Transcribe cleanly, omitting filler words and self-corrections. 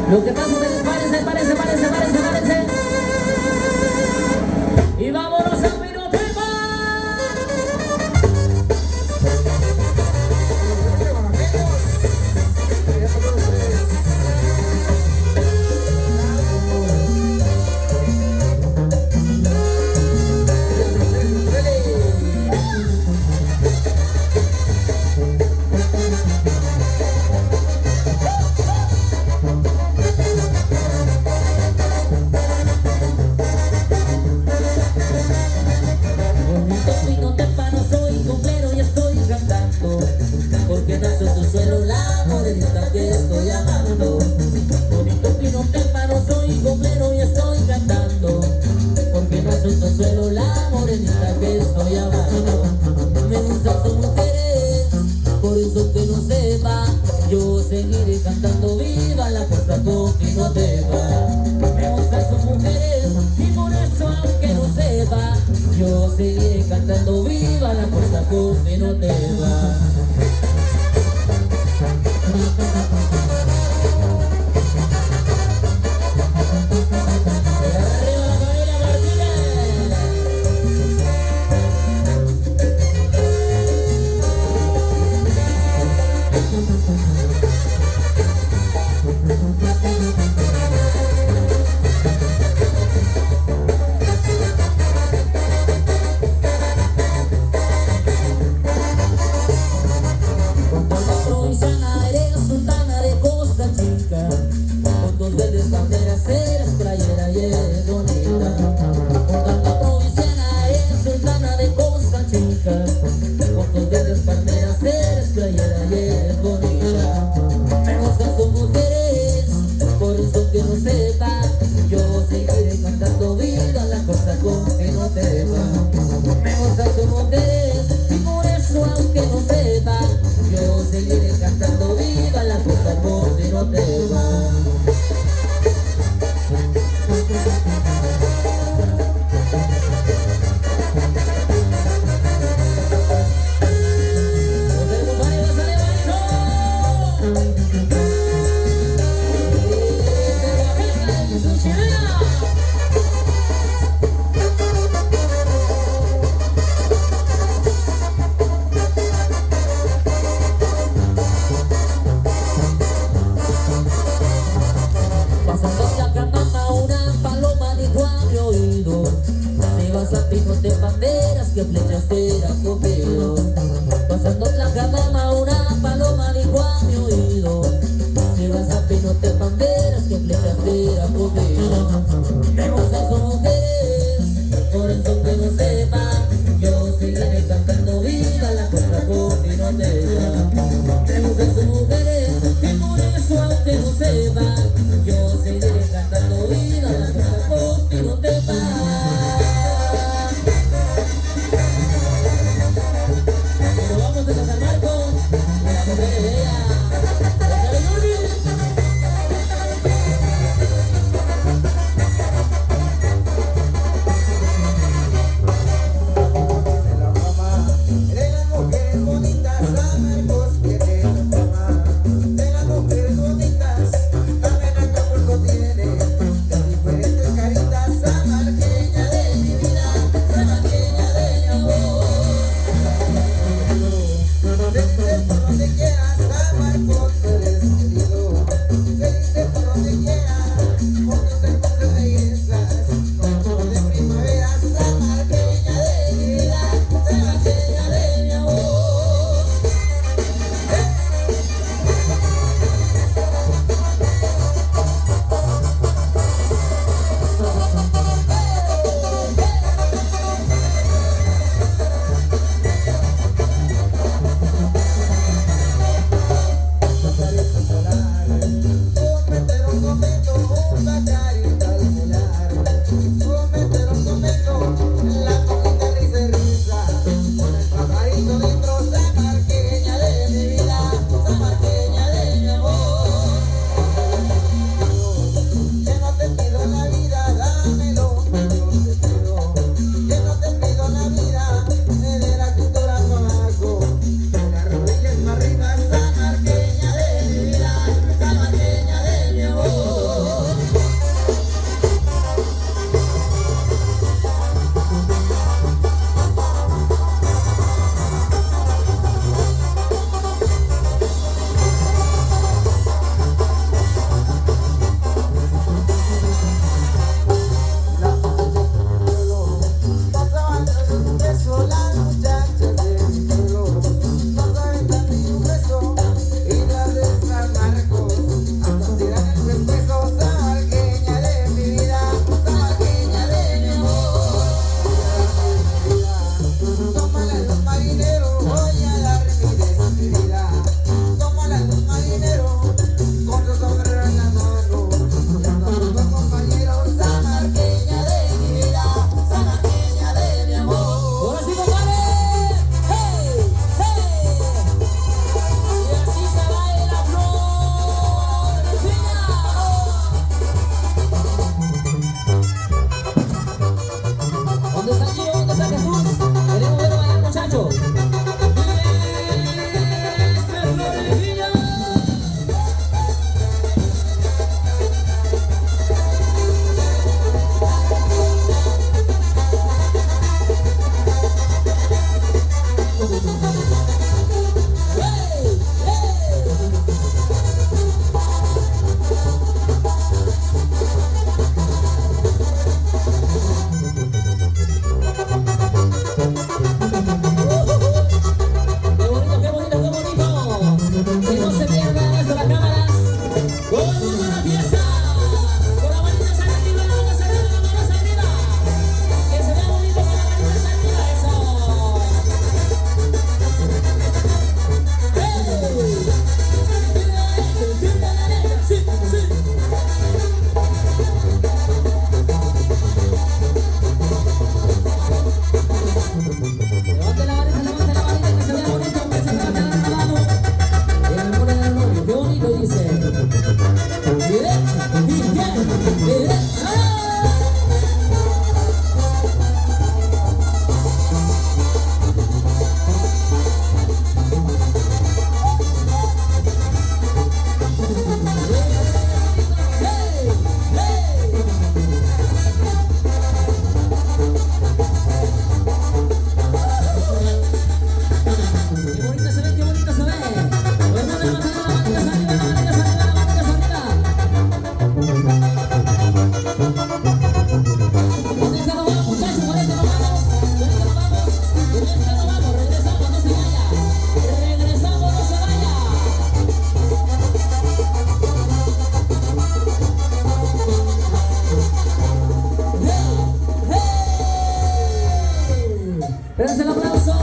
Lo que pasa es que párense. Y vámonos a Pinotepa. Porque no soy tu celular, morenita que estoy amando. Bonito Pinotepa, no soy gomero y estoy cantando. Porque no soy tu celular, morenita que estoy amando. Me gustan sus mujeres, por eso que no sepa, yo seguiré cantando viva la costa con Pinotepa. Me gustan sus mujeres y por eso aunque no sepa, yo seguiré cantando viva la costa con Pinotepa. Pachamama una paloma dijo a mi oído: si vas a Pino te banderas, que flechas tira conmigo. Hermosas son mujeres, por eso que no sepa, yo seguiré cantando viva la costa continental. Hermosas son mujeres, y por eso aunque no sepa, yo seguiré cantando viva la costa continental. Pero vamos a San Marcos, la mujer es bella. De las mujeres bonitas,